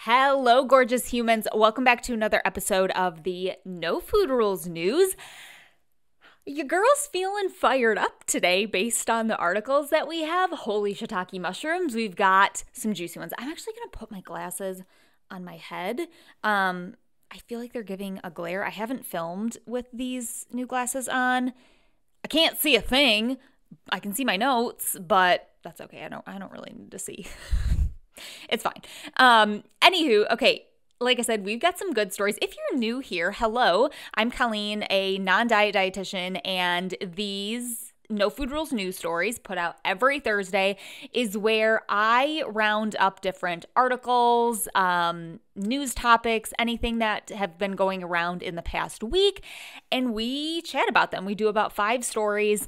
Hello, gorgeous humans. Welcome back to another episode of the No Food Rules News. Your girl's feeling fired up today based on the articles that we have. Holy shiitake mushrooms. We've got some juicy ones. I'm actually going to put my glasses on my head. I feel like they're giving a glare. I haven't filmed with these new glasses on. I can't see a thing. I can see my notes, but that's okay. I don't really need to see. It's fine. Anywho, okay, like I said, we've got some good stories. If you're new here, hello, I'm Colleen, a non-diet dietitian, and these No Food Rules news stories put out every Thursday is where I round up different articles, news topics, anything that have been going around in the past week, and we chat about them. We do about 5 stories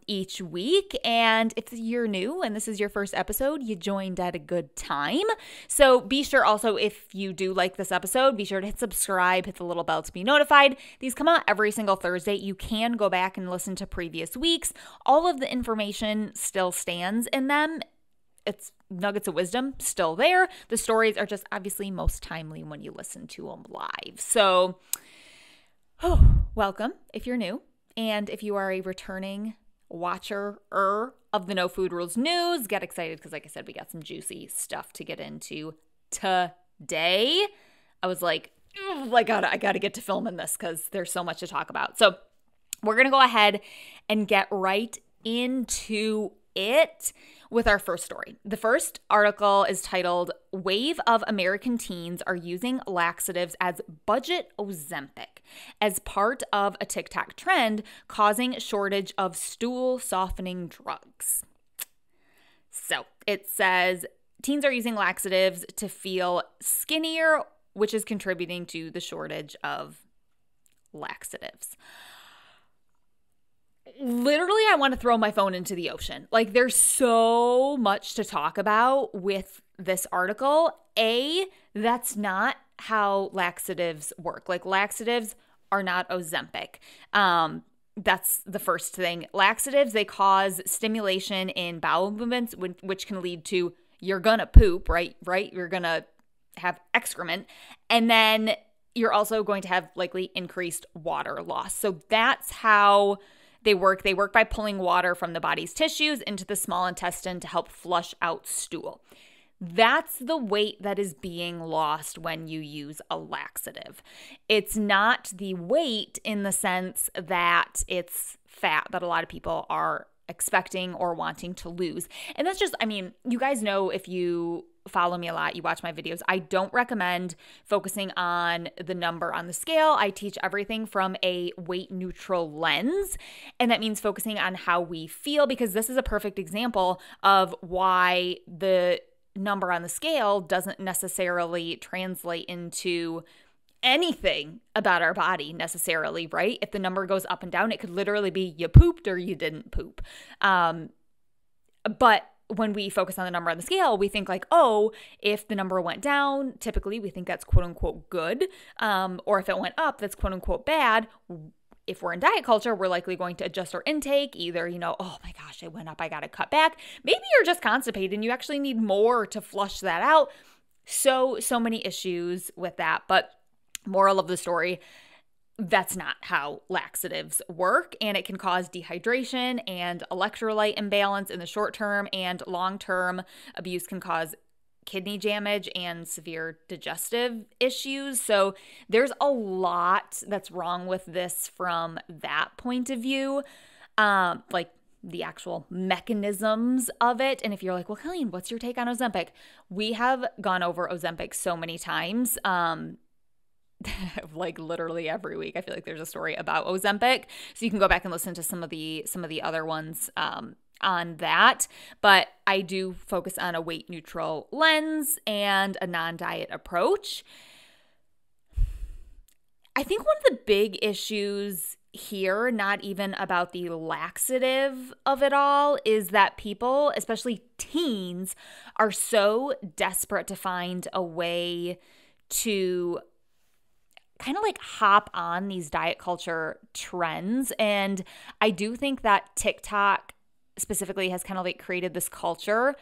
each week, and if you're new and this is your first episode, you joined at a good time. So be sure also, if you do like this episode, be sure to hit subscribe, hit the little bell to be notified. These come out every single Thursday. You can go back and listen to previous weeks. All of the information still stands in them. It's nuggets of wisdom still there. The stories are just obviously most timely when you listen to them live. So, welcome if you're new. And if you are a returning watcher of the No Food Rules news, get excited because, like I said, we got some juicy stuff to get into today. I was like, I gotta get to filming this because there's so much to talk about. So we're going to go ahead and get right into it with our first story. The first article is titled, "Wave of American Teens Are Using Laxatives as Budget Ozempic as Part of a TikTok Trend Causing Shortage of Stool Softening Drugs." So it says, teens are using laxatives to feel skinnier, which is contributing to the shortage of laxatives. Literally, I want to throw my phone into the ocean. Like, there's so much to talk about with this article. That's not how laxatives work. Like, laxatives are not Ozempic. That's the first thing. Laxatives, they cause stimulation in bowel movements, which can lead to you're gonna poop, right? You're gonna have excrement. And then you're also going to have likely increased water loss. So that's how they work. They work by pulling water from the body's tissues into the small intestine to help flush out stool. That's the weight that is being lost when you use a laxative. It's not the weight in the sense that it's fat that a lot of people are expecting or wanting to lose. And that's just, you guys know, if you follow me a lot, you watch my videos, I don't recommend focusing on the number on the scale. I teach everything from a weight neutral lens, and that means focusing on how we feel, because this is a perfect example of why the number on the scale doesn't necessarily translate into anything about our body necessarily, right? If the number goes up and down, it could literally be you pooped or you didn't poop. But when we focus on the number on the scale, we think like, oh, if the number went down, typically we think that's quote unquote good. Or if it went up, that's quote unquote bad. If we're in diet culture, we're likely going to adjust our intake. Either, oh my gosh, it went up, I got to cut back. Maybe you're just constipated and you actually need more to flush that out. So many issues with that. But moral of the story, that's not how laxatives work, and it can cause dehydration and electrolyte imbalance in the short term, and long-term abuse can cause kidney damage and severe digestive issues. So there's a lot that's wrong with this from that point of view, like the actual mechanisms of it. And if you're like, well, Colleen, what's your take on Ozempic? We have gone over Ozempic so many times. Like literally every week, I feel like there's a story about Ozempic. So you can go back and listen to some of the other ones on that. But I do focus on a weight neutral lens and a non-diet approach. I think one of the big issues here, not even about the laxative of it all, is that people, especially teens, are so desperate to find a way to kind of like hop on these diet culture trends. And I do think that TikTok specifically has kind of like created this culture.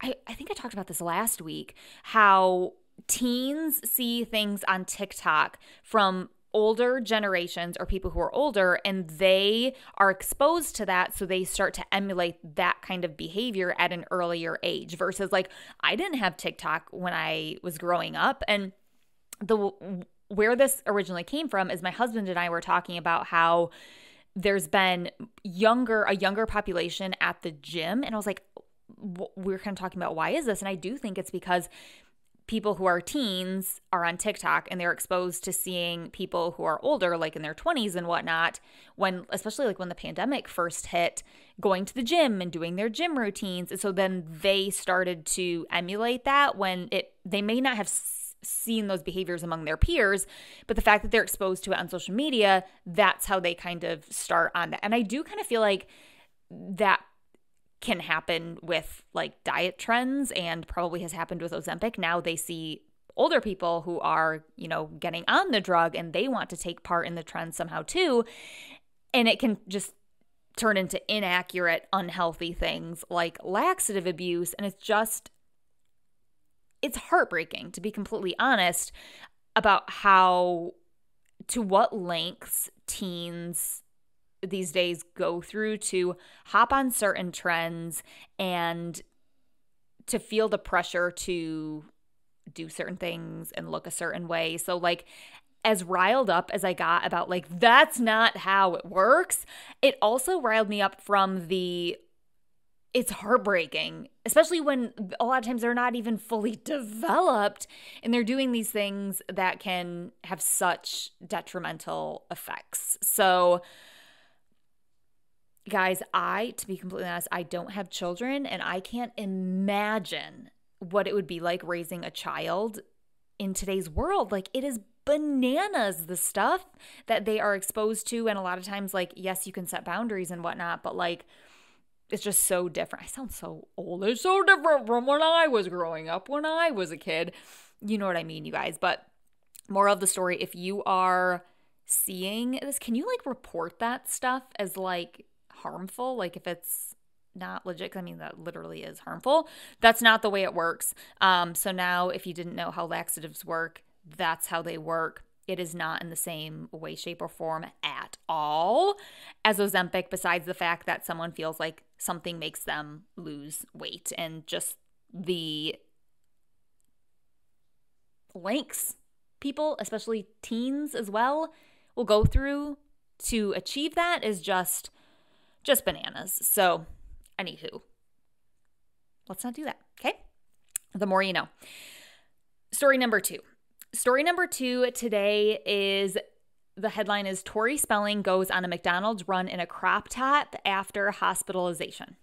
I think I talked about this last week, how teens see things on TikTok from older generations or people who are older, and they are exposed to that, so they start to emulate that kind of behavior at an earlier age versus like I didn't have TikTok when I was growing up. And where this originally came from is my husband and I were talking about how there's been a younger population at the gym, and I was like, we're kind of talking about why is this? And I do think it's because people who are teens are on TikTok and they're exposed to seeing people who are older, like in their 20s and whatnot, especially like when the pandemic first hit, going to the gym and doing their gym routines. And so then they started to emulate that when they may not have seen those behaviors among their peers, but the fact that they're exposed to it on social media, that's how they kind of start on that. And I do kind of feel like that can happen with like diet trends and probably has happened with Ozempic. Now they see older people who are, getting on the drug and they want to take part in the trend somehow too. And it can just turn into inaccurate, unhealthy things like laxative abuse. And it's heartbreaking, to be completely honest, about to what lengths teens these days go through to hop on certain trends and to feel the pressure to do certain things and look a certain way. So like, as riled up as I got about like, that's not how it works, it also riled me up from it's heartbreaking, especially when a lot of times they're not even fully developed and they're doing these things that can have such detrimental effects. So guys, to be completely honest, I don't have children and I can't imagine what it would be like raising a child in today's world. Like, it is bananas, the stuff that they are exposed to. And a lot of times, like, yes, you can set boundaries and whatnot, but like, it's just so different. I sound so old. It's so different from when I was growing up, when I was a kid. You know what I mean, you guys. But moral of the story, if you are seeing this, can you like report that stuff as like harmful? Like if it's not legit, I mean, that literally is harmful. That's not the way it works. So now if you didn't know how laxatives work, that's how they work. It is not in the same way, shape, or form at all as Ozempic, besides the fact that someone feels like something makes them lose weight and just the lengths people, especially teens as well, will go through to achieve that is just bananas. So, anywho, let's not do that, okay? The more you know. Story number two today is, the headline is Tori Spelling goes on a McDonald's run in a crop top after hospitalization.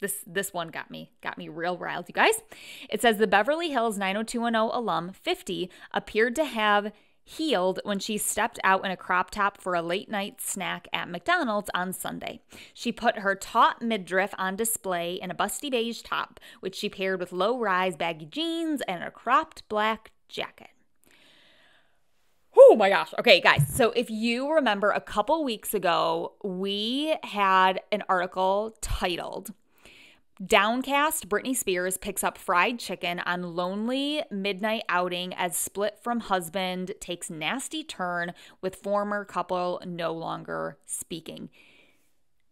This one got me real riled, you guys. It says the Beverly Hills 90210 alum, 50, appeared to have healed when she stepped out in a crop top for a late night snack at McDonald's on Sunday. She put her taut midriff on display in a busty beige top, which she paired with low-rise baggy jeans and a cropped black jacket. Oh my gosh. Okay, guys. So if you remember a couple weeks ago, we had an article titled Downcast, Britney Spears picks up fried chicken on lonely midnight outing as split from husband takes nasty turn with former couple no longer speaking.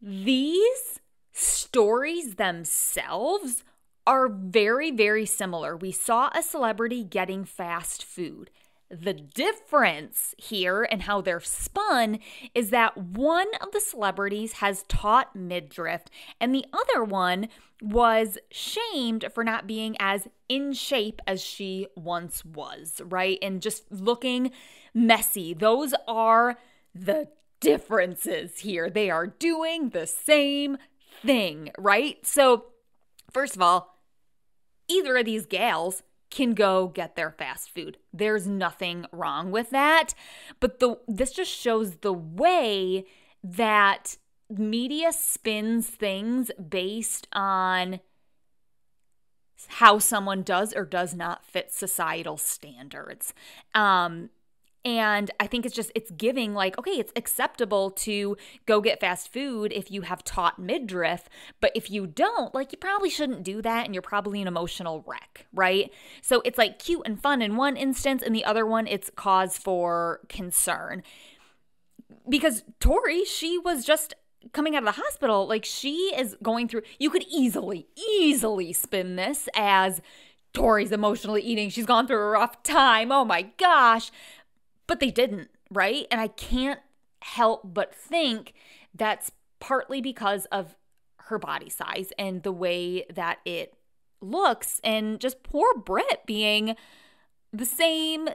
These stories themselves are very, very similar. We saw a celebrity getting fast food. The difference here and how they're spun is that one of the celebrities has taut midriff and the other one was shamed for not being as in shape as she once was, right? And just looking messy. Those are the differences here. They are doing the same thing, right? So, first of all, either of these gals can go get their fast food. There's nothing wrong with that. But this just shows the way that media spins things based on how someone does or does not fit societal standards. And And I think it's giving like, okay, it's acceptable to go get fast food if you have taut midriff, but if you don't, like, you probably shouldn't do that, and you're probably an emotional wreck, right? So it's like cute and fun in one instance, and the other one, it's cause for concern. Because Tori, she was just coming out of the hospital, like, she is going through, you could easily spin this as Tori's emotionally eating. She's gone through a rough time. Oh my gosh. But they didn't, right? And I can't help but think that's partly because of her body size and the way that it looks, and just poor Britt being the same.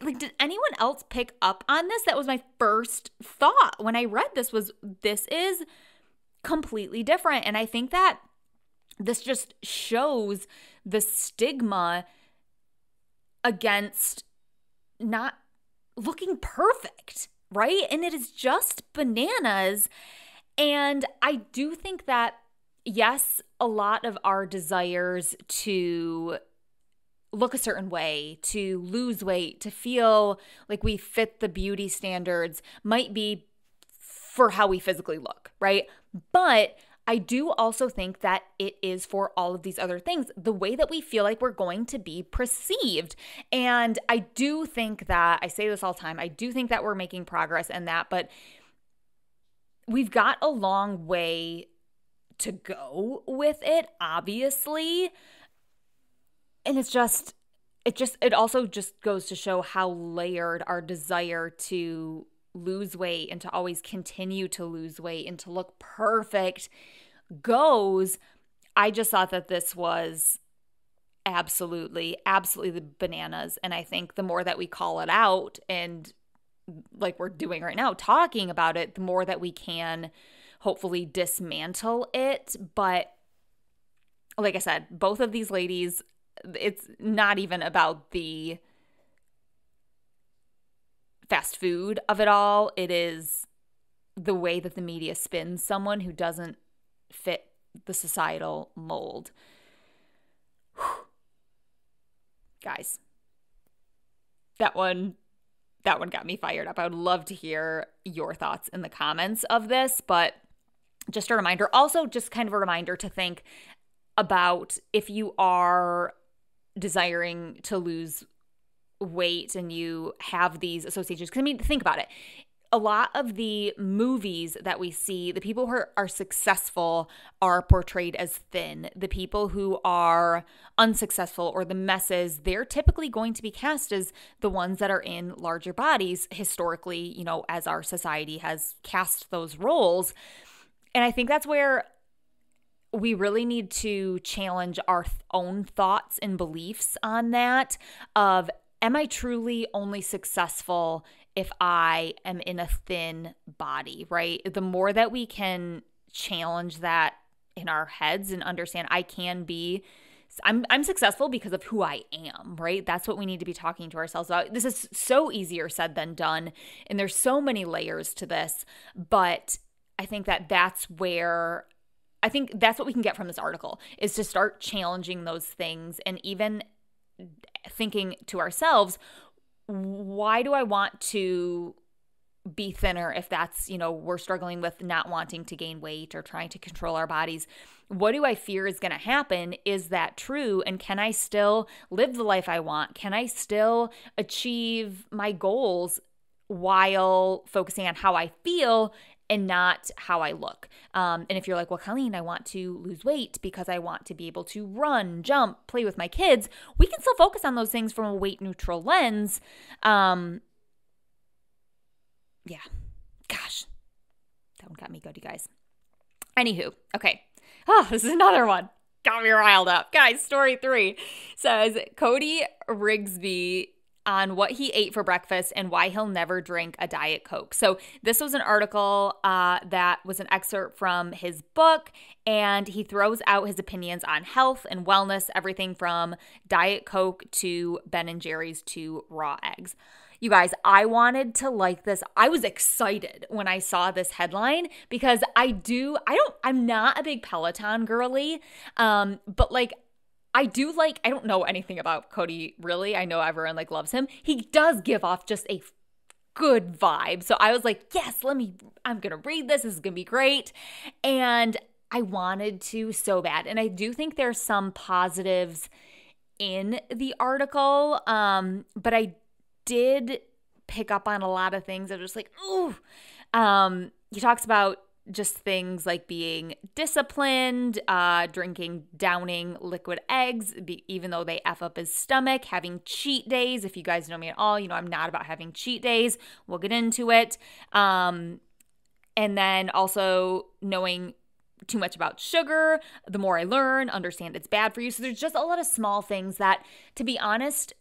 Like, did anyone else pick up on this? That was my first thought when I read this, was this is completely different. And I think that this just shows the stigma against not looking perfect, right? And it is just bananas. And I do think that, yes, a lot of our desires to look a certain way, to lose weight, to feel like we fit the beauty standards might be for how we physically look, right? But I do also think that it is for all of these other things, the way that we feel like we're going to be perceived. And I do think that, I say this all the time, I do think that we're making progress in that, but we've got a long way to go with it, obviously. And it also just goes to show how layered our desire to lose weight and to always continue to lose weight and to look perfect goes. I just thought that this was absolutely the bananas. And I think the more that we call it out, and like we're doing right now, talking about it, the more that we can hopefully dismantle it. But like I said, both of these ladies, it's not even about the fast food of it all. It is the way that the media spins someone who doesn't fit the societal mold. Whew. Guys, that one got me fired up. I would love to hear your thoughts in the comments of this, but just a reminder, also just kind of a reminder to think about if you are desiring to lose weight and you have these associations. Because I mean, think about it. A lot of the movies that we see, the people who are successful are portrayed as thin. The people who are unsuccessful, or the messes, they're typically going to be cast as the ones that are in larger bodies historically, you know, as our society has cast those roles. And I think that's where we really need to challenge our own thoughts and beliefs on that of, am I truly only successful if I am in a thin body, right? The more that we can challenge that in our heads and understand I'm successful because of who I am, right? That's what we need to be talking to ourselves about. This is so easier said than done, and there's so many layers to this, but I think that's what we can get from this article, is to start challenging those things, and even thinking to ourselves, why do I want to be thinner if that's, you know, we're struggling with not wanting to gain weight or trying to control our bodies? What do I fear is going to happen? Is that true? And can I still live the life I want? Can I still achieve my goals while focusing on how I feel and not how I look? And if you're like, well, Colleen, I want to lose weight because I want to be able to run, jump, play with my kids, we can still focus on those things from a weight neutral lens. Yeah. Gosh, that one got me good, you guys. Anywho, okay. Oh, this is another one. Got me riled up. Guys, story 3 says Cody Rigsby on what he ate for breakfast and why he'll never drink a Diet Coke. So this was an article that was an excerpt from his book, and he throws out his opinions on health and wellness, everything from Diet Coke to Ben & Jerry's to raw eggs. You guys, I wanted to like this. I was excited when I saw this headline because I'm not a big Peloton girly, but like, I do like, I don't know anything about Cody really. I know everyone like loves him. He does give off just a good vibe. So I was like, yes, I'm going to read this. This is going to be great. And I wanted to so bad. And I do think there's some positives in the article. But I did pick up on a lot of things that are just like, ooh. He talks about just things like being disciplined, downing liquid eggs, even though they F up his stomach, having cheat days. If you guys know me at all, you know I'm not about having cheat days. We'll get into it. And then also knowing too much about sugar. The more I learn, understand it's bad for you. So there's just a lot of small things that, to be honest,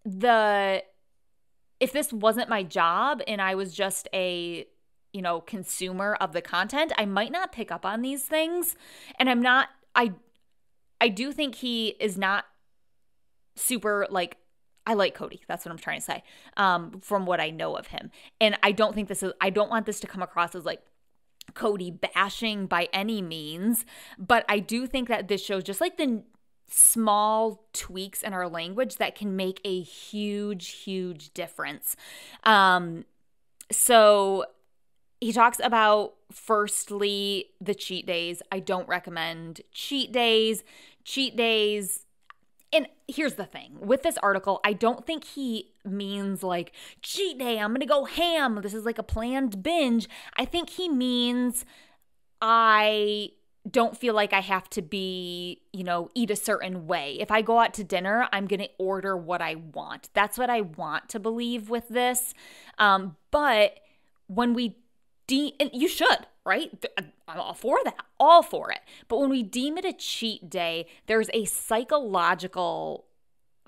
if this wasn't my job and I was just a consumer of the content, I might not pick up on these things. And I do think he is not super like, I like Cody. That's what I'm trying to say. From what I know of him. And I don't want this to come across as like Cody bashing by any means, but I do think that this shows just like the small tweaks in our language that can make a huge, huge difference. So he talks about, firstly, the cheat days. I don't recommend cheat days. Cheat days. And here's the thing. With this article, I don't think he means like, cheat day, I'm going to go ham. This is like a planned binge. I think he means I don't feel like I have to be, eat a certain way. If I go out to dinner, I'm going to order what I want. That's what I want to believe with this. But when we and you should, right? I'm all for that, all for it. But when we deem it a cheat day, there's a psychological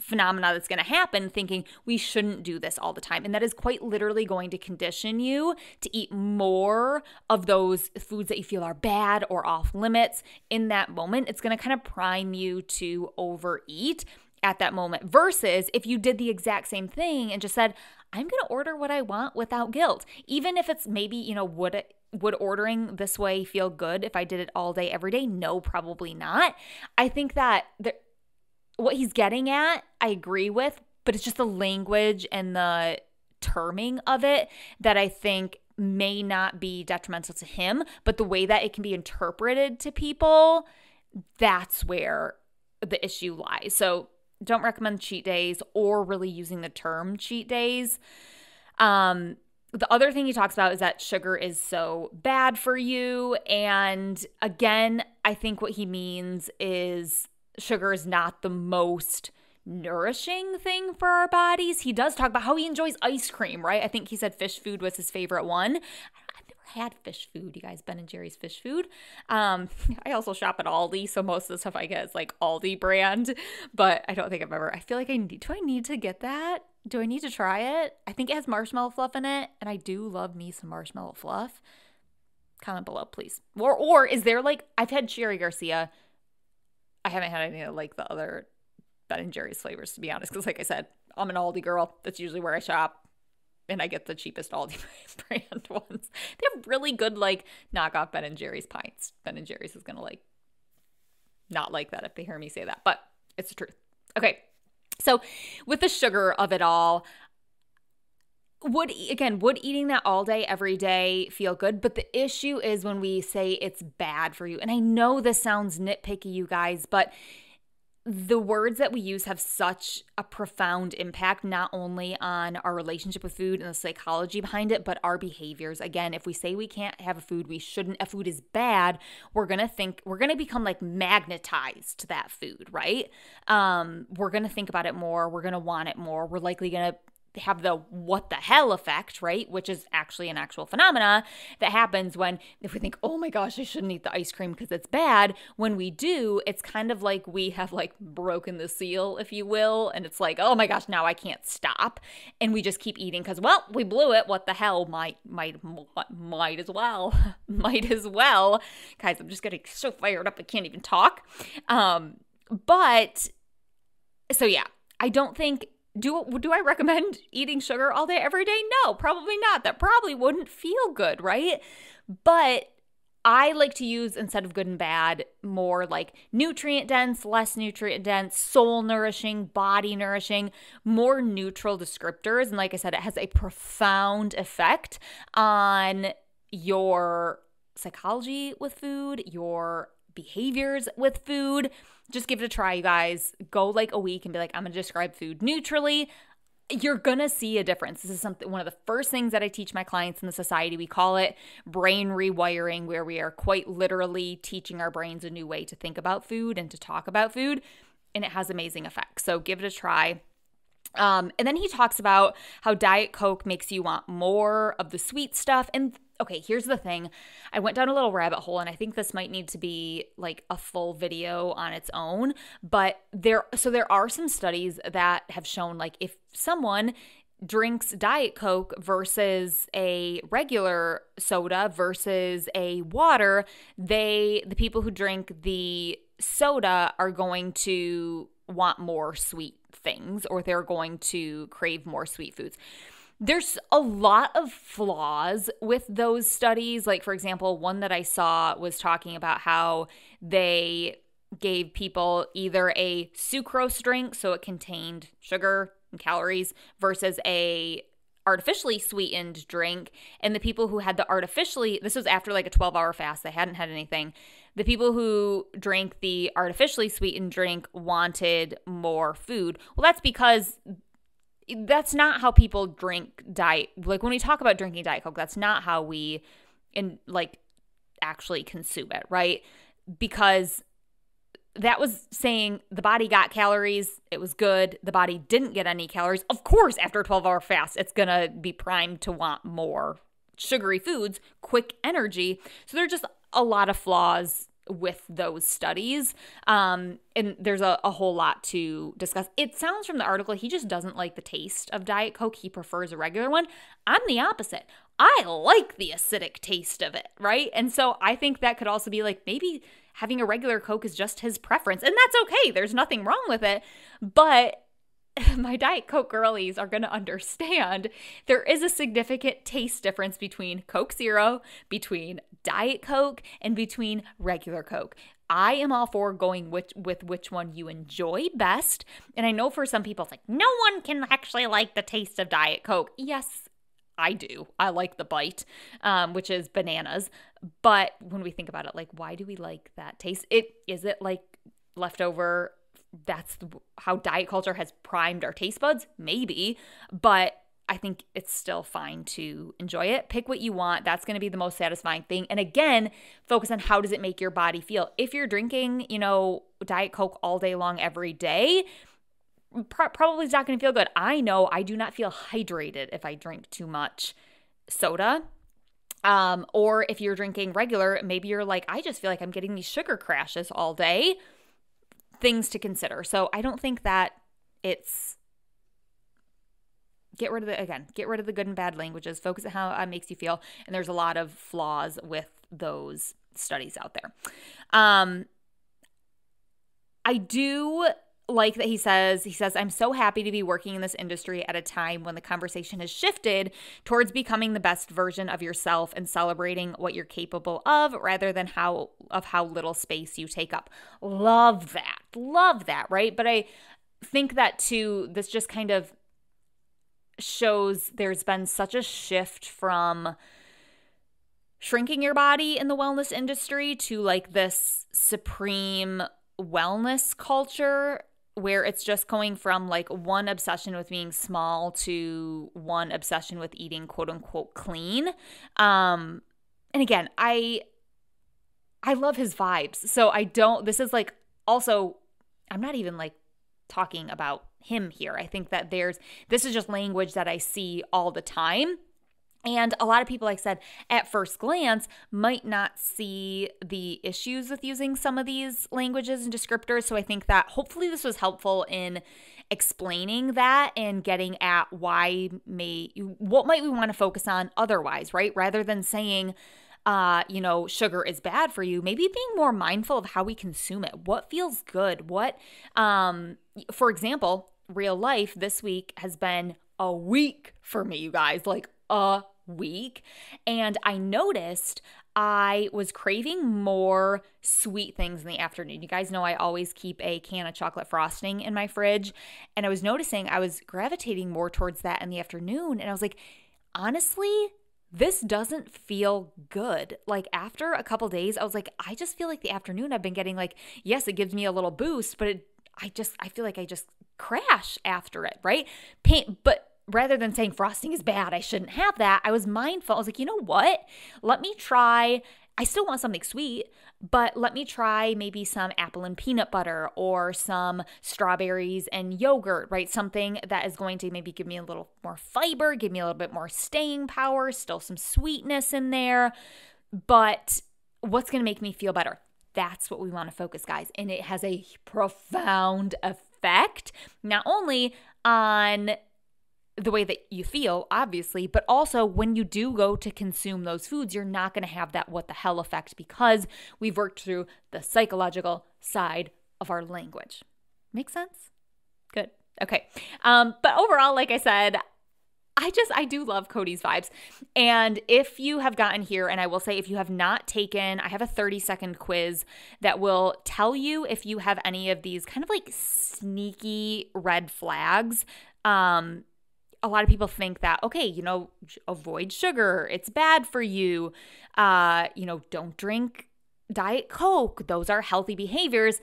phenomena that's going to happen thinking we shouldn't do this all the time. And that is quite literally going to condition you to eat more of those foods that you feel are bad or off limits in that moment. It's going to kind of prime you to overeat at that moment, versus if you did the exact same thing and just said, I'm going to order what I want without guilt. Even if it's maybe, would ordering this way feel good if I did it all day, every day? No, probably not. I think that what he's getting at, I agree with, but it's just the language and the terming of it that I think may not be detrimental to him, but the way that it can be interpreted to people, that's where the issue lies. So don't recommend cheat days or really using the term cheat days. The other thing he talks about is that sugar is so bad for you. And again, I think what he means is sugar is not the most nourishing thing for our bodies. He does talk about how he enjoys ice cream, right? I think he said fish food was his favorite one. I've never had fish food, you guys. Ben & Jerry's fish food. I also shop at Aldi, so most of the stuff I get is like Aldi brand, but I don't think I feel like do I need to get that? Do I need to try it? I think it has marshmallow fluff in it, and I do love me some marshmallow fluff. Comment below, please. Or is there like, I've had Cherry Garcia. I haven't had any of like the other Ben & Jerry's flavors, to be honest, because like I said, I'm an Aldi girl. That's usually where I shop. And I get the cheapest Aldi brand ones. They have really good, like, knockoff Ben & Jerry's pints. Ben & Jerry's is going to, like, not like that if they hear me say that. But it's the truth. Okay. So with the sugar of it all, would eating that all day, every day feel good? But the issue is when we say it's bad for you. And I know this sounds nitpicky, you guys, but the words that we use have such a profound impact, not only on our relationship with food and the psychology behind it, but our behaviors. Again, if we say we can't have a food, we shouldn't, a food is bad, we're going to become like magnetized to that food, right? We're going to think about it more. We're going to want it more. We're likely going to have the what the hell effect, right? Which is actually an actual phenomena that happens if we think, oh my gosh, I shouldn't eat the ice cream because it's bad. When we do, it's kind of like we have like broken the seal, if you will. And it's like, oh my gosh, now I can't stop. And we just keep eating because, well, we blew it. What the hell? Might as well. Might as well. Guys, I'm just getting so fired up I can't even talk. But so yeah, I don't think, do I recommend eating sugar all day, every day? No, probably not. That probably wouldn't feel good, right? But I like to use, instead of good and bad, more like nutrient dense, less nutrient dense, soul nourishing, body nourishing, more neutral descriptors. And like I said, it has a profound effect on your psychology with food, your behaviors with food. Just give it a try, you guys. Go like a week and be like, I'm going to describe food neutrally. You're going to see a difference. This is one of the first things that I teach my clients in the society. We call it brain rewiring, where we are quite literally teaching our brains a new way to think about food and to talk about food. And it has amazing effects. So give it a try. And then he talks about how Diet Coke makes you want more of the sweet stuff. And okay, here's the thing. I went down a little rabbit hole, and I think this might need to be like a full video on its own. But there are some studies that have shown, like, if someone drinks Diet Coke versus a regular soda versus a water, the people who drink the soda are going to want more sweet things, or they're going to crave more sweet foods. There's a lot of flaws with those studies. Like, for example, one that I saw was talking about how they gave people either a sucrose drink, so it contained sugar and calories, versus a artificially sweetened drink. And the people who had the artificially, this was after like a 12-hour fast, they hadn't had anything. The people who drank the artificially sweetened drink wanted more food. Well, that's because that's not how people drink diet. Like, when we talk about drinking Diet Coke, that's not how we actually consume it, right? Because that was saying the body got calories, it was good. The body didn't get any calories. Of course, after a 12-hour fast, it's going to be primed to want more sugary foods, quick energy. So there are just a lot of flaws with those studies. And there's a whole lot to discuss. It sounds from the article he just doesn't like the taste of Diet Coke. He prefers a regular one. I'm the opposite. I like the acidic taste of it, right? And so I think that could also be like, maybe having a regular Coke is just his preference. And that's okay. There's nothing wrong with it. But my Diet Coke girlies are going to understand there is a significant taste difference between Coke Zero, between Diet Coke, and between regular Coke. I am all for going with which one you enjoy best. And I know for some people, it's like, no one can actually like the taste of Diet Coke. Yes, I do. I like the bite, which is bananas. But when we think about it, like, why do we like that taste? Is it like leftover? That's how diet culture has primed our taste buds? Maybe. But I think it's still fine to enjoy it. Pick what you want. That's going to be the most satisfying thing. And again, focus on how does it make your body feel. If you're drinking, Diet Coke all day long every day, probably is not going to feel good. I know I do not feel hydrated if I drink too much soda. Or if you're drinking regular, maybe you're like, I just feel like I'm getting these sugar crashes all day. Things to consider. So I don't think that it's get rid of the good and bad languages. Focus on how it makes you feel. And there's a lot of flaws with those studies out there. I do like that he says, I'm so happy to be working in this industry at a time when the conversation has shifted towards becoming the best version of yourself and celebrating what you're capable of rather than how little space you take up. Love that, right? But I think that too, this just kind of shows there's been such a shift from shrinking your body in the wellness industry to like this supreme wellness culture where it's just going from like one obsession with being small to one obsession with eating quote unquote clean. And again, I love his vibes. So this is like also, I'm not even like talking about him here. I think that this is just language that I see all the time. And a lot of people, like I said, at first glance might not see the issues with using some of these languages and descriptors. So I think that hopefully this was helpful in explaining that and getting at what might we want to focus on otherwise, right? Rather than saying, sugar is bad for you, maybe being more mindful of how we consume it. What feels good? For example, real life this week has been a week for me, you guys, like a week. And I noticed I was craving more sweet things in the afternoon. You guys know I always keep a can of chocolate frosting in my fridge. And I was noticing I was gravitating more towards that in the afternoon. And I was like, honestly, this doesn't feel good. Like after a couple days, I was like, I just feel like the afternoon I've been getting like, yes, it gives me a little boost, but I feel like I just crash after it, right? But rather than saying frosting is bad, I shouldn't have that, I was mindful. I was like, you know what? Let me try. I still want something sweet, but let me try maybe some apple and peanut butter or some strawberries and yogurt, right? Something that is going to maybe give me a little more fiber, give me a little bit more staying power, still some sweetness in there, but what's going to make me feel better? That's what we want to focus, guys. And it has a profound effect, not only on the way that you feel, obviously, but also when you do go to consume those foods, you're not going to have that what the hell effect because we've worked through the psychological side of our language. Make sense? Good. Okay. But overall, like I said, I do love Cody's vibes. And if you have gotten here, and I will say if you have not taken, I have a 30-second quiz that will tell you if you have any of these kind of like sneaky red flags. A lot of people think that, okay, avoid sugar. It's bad for you. Don't drink Diet Coke. Those are healthy behaviors.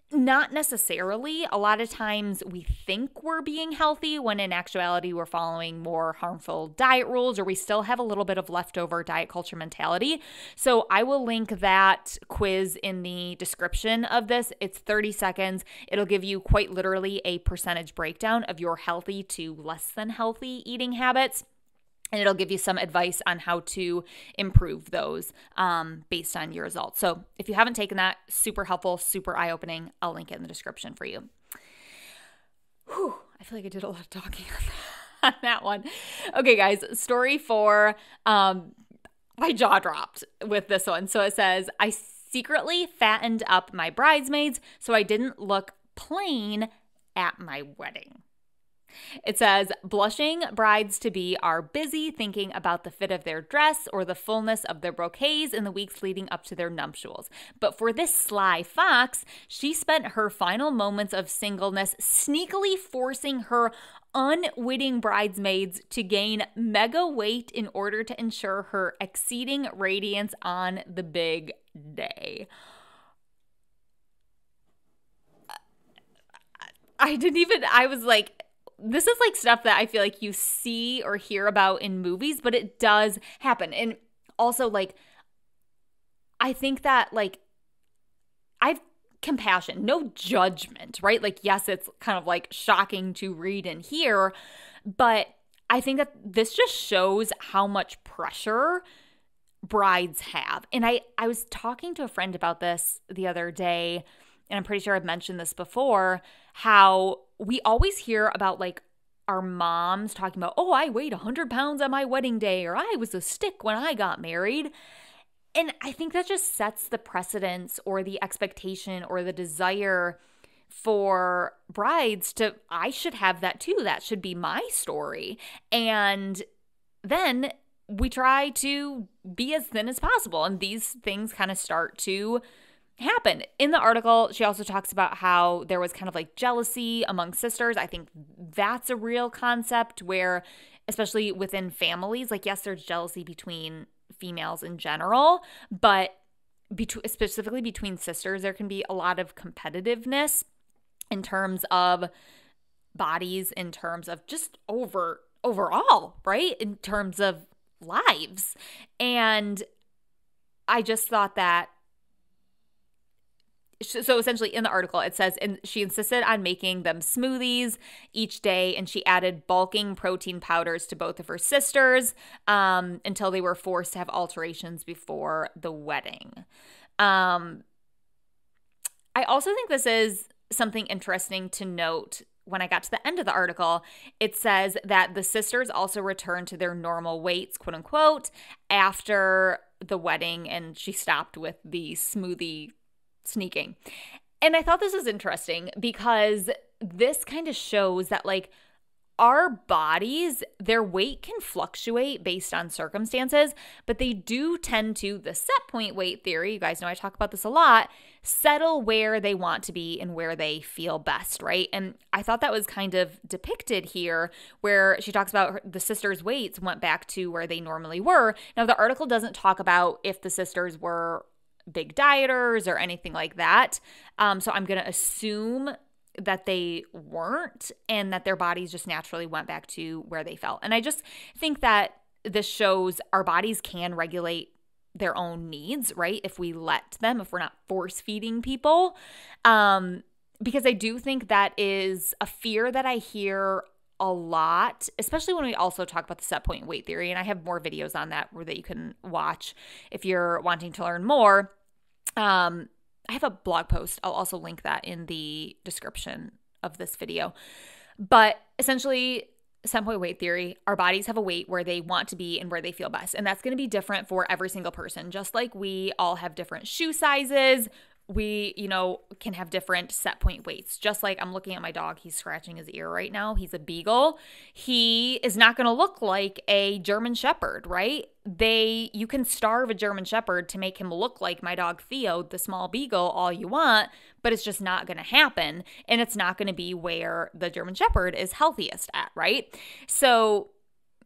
Not necessarily. A lot of times we think we're being healthy when in actuality we're following more harmful diet rules or we still have a little bit of leftover diet culture mentality. So I will link that quiz in the description of this. It's 30 seconds. It'll give you quite literally a percentage breakdown of your healthy to less than healthy eating habits. And it'll give you some advice on how to improve those based on your results. So if you haven't taken that, super helpful, super eye-opening. I'll link it in the description for you. Whew, I feel like I did a lot of talking on that one. Okay, guys, story 4. My jaw dropped with this one. So it says, I secretly fattened up my bridesmaids so I didn't look plain at my wedding. It says, blushing brides-to-be are busy thinking about the fit of their dress or the fullness of their bouquets in the weeks leading up to their nuptials. But for this sly fox, she spent her final moments of singleness sneakily forcing her unwitting bridesmaids to gain mega weight in order to ensure her exceeding radiance on the big day. I was like, this is like stuff that I feel like you see or hear about in movies, but it does happen. And also, like, I think that, like, I've compassion, no judgment, right? Like, yes, it's kind of like shocking to read and hear, but I think that this just shows how much pressure brides have. And I was talking to a friend about this the other day, and I'm pretty sure I've mentioned this before, how we always hear about like our moms talking about, oh, I weighed 100 pounds on my wedding day, or I was a stick when I got married. And I think that just sets the precedence or the expectation or the desire for brides to, I should have that too. That should be my story. And then we try to be as thin as possible. And these things kind of start to happen. In the article, she also talks about how there was kind of like jealousy among sisters. I think that's a real concept where, especially within families, like, yes, there's jealousy between females in general, but specifically between sisters, there can be a lot of competitiveness in terms of bodies, in terms of just overall, right? In terms of lives. And I just thought that, so essentially in the article, it says, and she insisted on making them smoothies each day, and she added bulking protein powders to both of her sisters until they were forced to have alterations before the wedding. I also think this is something interesting to note. When I got to the end of the article, it says that the sisters also returned to their normal weights, quote unquote, after the wedding, and she stopped with the smoothie sneaking. And I thought this was interesting because this kind of shows that, like, our bodies, their weight can fluctuate based on circumstances, but they do tend to, the set point weight theory, you guys know I talk about this a lot, settle where they want to be and where they feel best, right? And I thought that was kind of depicted here where she talks about the sisters' weights went back to where they normally were. Now, the article doesn't talk about if the sisters were big dieters or anything like that. So I'm going to assume that they weren't and that their bodies just naturally went back to where they felt. And I just think that this shows our bodies can regulate their own needs, right? If we let them, if we're not force feeding people. Because I do think that is a fear that I hear a lot, especially when we also talk about the set point weight theory. And I have more videos on that that you can watch if you're wanting to learn more. I have a blog post. I'll also link that in the description of this video. But essentially, set point weight theory, our bodies have a weight where they want to be and where they feel best. And that's going to be different for every single person. Just like we all have different shoe sizes, we, can have different set point weights. Just like I'm looking at my dog, he's scratching his ear right now. He's a beagle. He is not going to look like a German Shepherd, right? You can starve a German Shepherd to make him look like my dog Theo, the small beagle, all you want, but it's just not going to happen. And it's not going to be where the German Shepherd is healthiest at, right? So,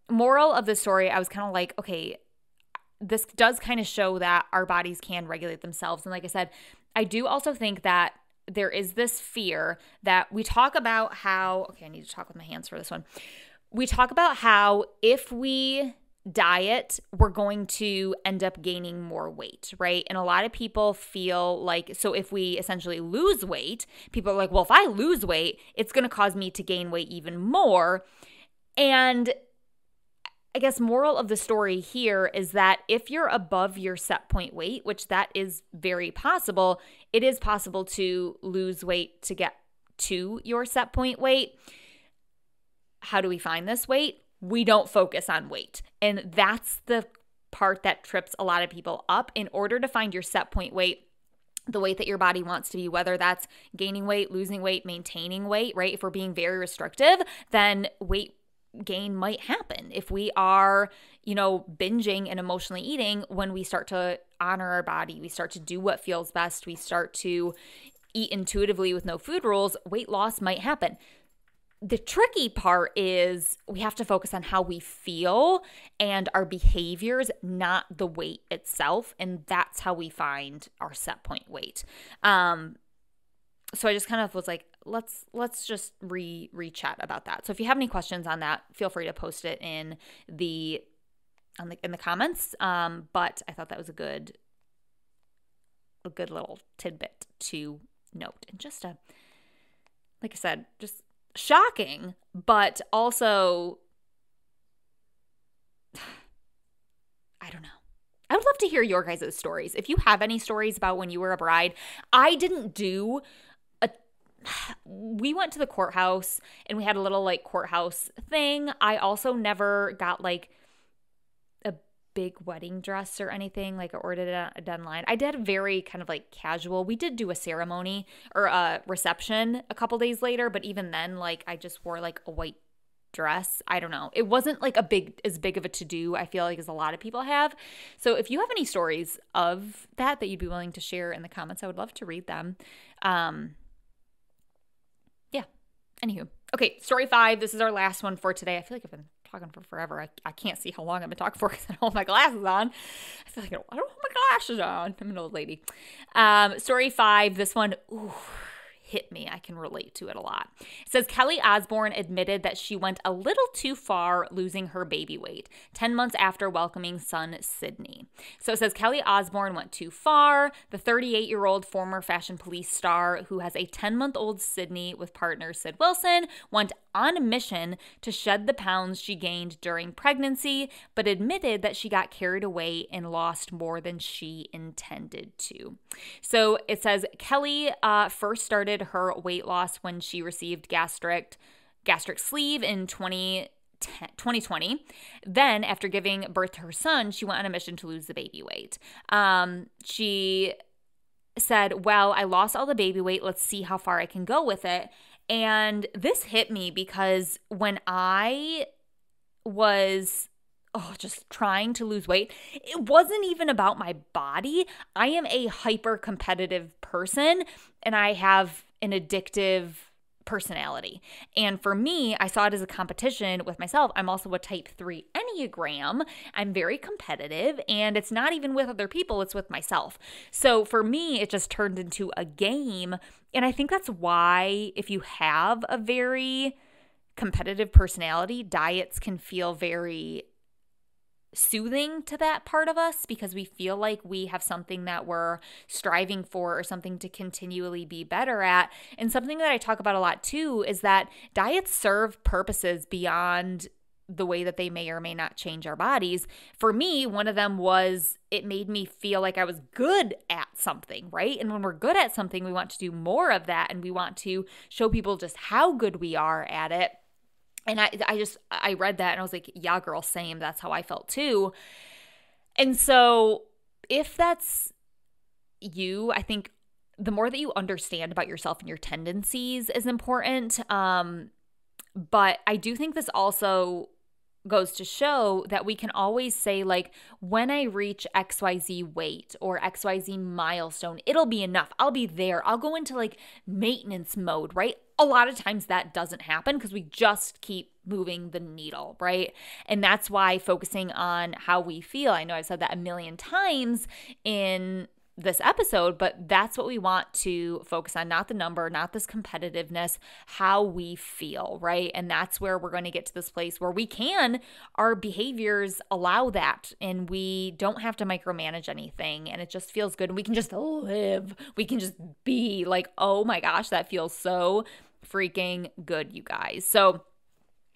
moral of the story, I was kind of like, okay, this does kind of show that our bodies can regulate themselves. And like I said, I do also think that there is this fear that we talk about how, okay, I need to talk with my hands for this one. We talk about how if we diet, we're going to end up gaining more weight, right? And a lot of people feel like, so if we essentially lose weight, people are like, well, if I lose weight, it's going to cause me to gain weight even more. And I guess moral of the story here is that if you're above your set point weight, which that is very possible, it is possible to lose weight to get to your set point weight. How do we find this weight? We don't focus on weight. And that's the part that trips a lot of people up. In order to find your set point weight, the weight that your body wants to be, whether that's gaining weight, losing weight, maintaining weight, right? If we're being very restrictive, then weight gain might happen. If we are, binging and emotionally eating, when we start to honor our body, we start to do what feels best, we start to eat intuitively with no food rules, weight loss might happen. The tricky part is we have to focus on how we feel and our behaviors, not the weight itself. And that's how we find our set point weight. So I just kind of was like, let's just re-chat about that. So if you have any questions on that, feel free to post it in the comments. But I thought that was a good little tidbit to note. And just like I said, just shocking, but also, I don't know. I would love to hear your guys' stories. If you have any stories about when you were a bride, we went to the courthouse and we had a little courthouse thing. I also never got a big wedding dress or anything, I ordered it online. I did very kind of casual. We did do a ceremony or a reception a couple days later, but even then, I just wore a white dress. I don't know. It wasn't as big of a to-do, I feel as a lot of people have. So if you have any stories of that you'd be willing to share in the comments, I would love to read them. Yeah. Anywho. Okay, story 5. This is our last one for today. I feel like I've been talking for forever. I can't see how long I've been talking for because I don't have my glasses on. I feel like I don't have my glasses on. I'm an old lady. Story 5. This one, hit me. I can relate to it a lot. It says Kelly Osbourne admitted that she went a little too far losing her baby weight 10 months after welcoming son Sidney. So it says Kelly Osbourne went too far. The 38-year-old former fashion police star who has a 10-month-old Sidney with partner Sid Wilson went on a mission to shed the pounds she gained during pregnancy, but admitted that she got carried away and lost more than she intended to. So it says Kelly first started her weight loss when she received gastric sleeve in 2020. Then, after giving birth to her son, she went on a mission to lose the baby weight. She said, well, I lost all the baby weight. Let's see how far I can go with it. And this hit me because when I was just trying to lose weight, it wasn't even about my body. I am a hyper competitive person and I have an addictive personality. And for me, I saw it as a competition with myself. I'm also a type 3 Enneagram. I'm very competitive, and it's not even with other people, it's with myself. So for me, it just turned into a game. And I think that's why if you have a very competitive personality, diets can feel very soothing to that part of us because we feel like we have something that we're striving for or something to continually be better at. And something that I talk about a lot too is that diets serve purposes beyond the way that they may or may not change our bodies. For me, one of them was it made me feel like I was good at something, right? And when we're good at something, we want to do more of that, and we want to show people just how good we are at it. And I read that and I was like, yeah, girl, same. That's how I felt too. And so if that's you, I think the more that you understand about yourself and your tendencies is important. But I do think this also goes to show that we can always say, like, when I reach XYZ weight or XYZ milestone, it'll be enough. I'll be there. I'll go into like maintenance mode, right? A lot of times that doesn't happen because we just keep moving the needle, right? And that's why focusing on how we feel, I know I've said that a million times in this episode, but that's what we want to focus on, not the number, not this competitiveness, how we feel, right? And that's where we're going to get to this place where our behaviors allow that, and we don't have to micromanage anything, and it just feels good, and we can just live. We can just be like, oh my gosh, that feels so freaking good, you guys. So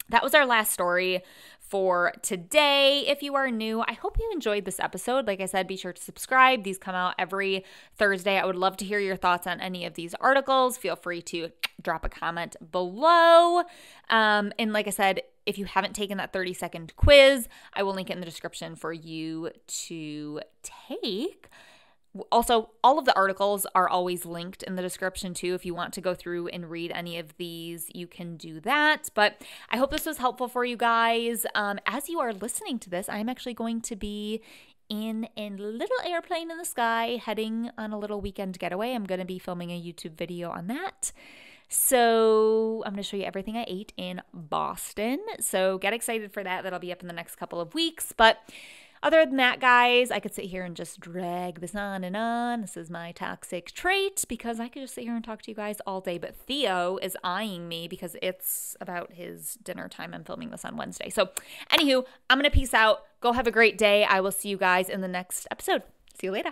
that was our last story for today. If you are new, I hope you enjoyed this episode. Like I said, be sure to subscribe. These come out every Thursday. I would love to hear your thoughts on any of these articles. Feel free to drop a comment below. And like I said, if you haven't taken that 30-second quiz, I will link it in the description for you to take. Also, all of the articles are always linked in the description too. If you want to go through and read any of these, you can do that. But I hope this was helpful for you guys. As you are listening to this, I'm actually going to be in a little airplane in the sky heading on a little weekend getaway. I'm going to be filming a YouTube video on that. So I'm going to show you everything I ate in Boston. So get excited for that. That'll be up in the next couple of weeks. But other than that, guys, I could sit here and just drag this on and on. This is my toxic trait because I could just sit here and talk to you guys all day. But Theo is eyeing me because it's about his dinner time. I'm filming this on Wednesday. So anywho, I'm going to peace out. Go have a great day. I will see you guys in the next episode. See you later.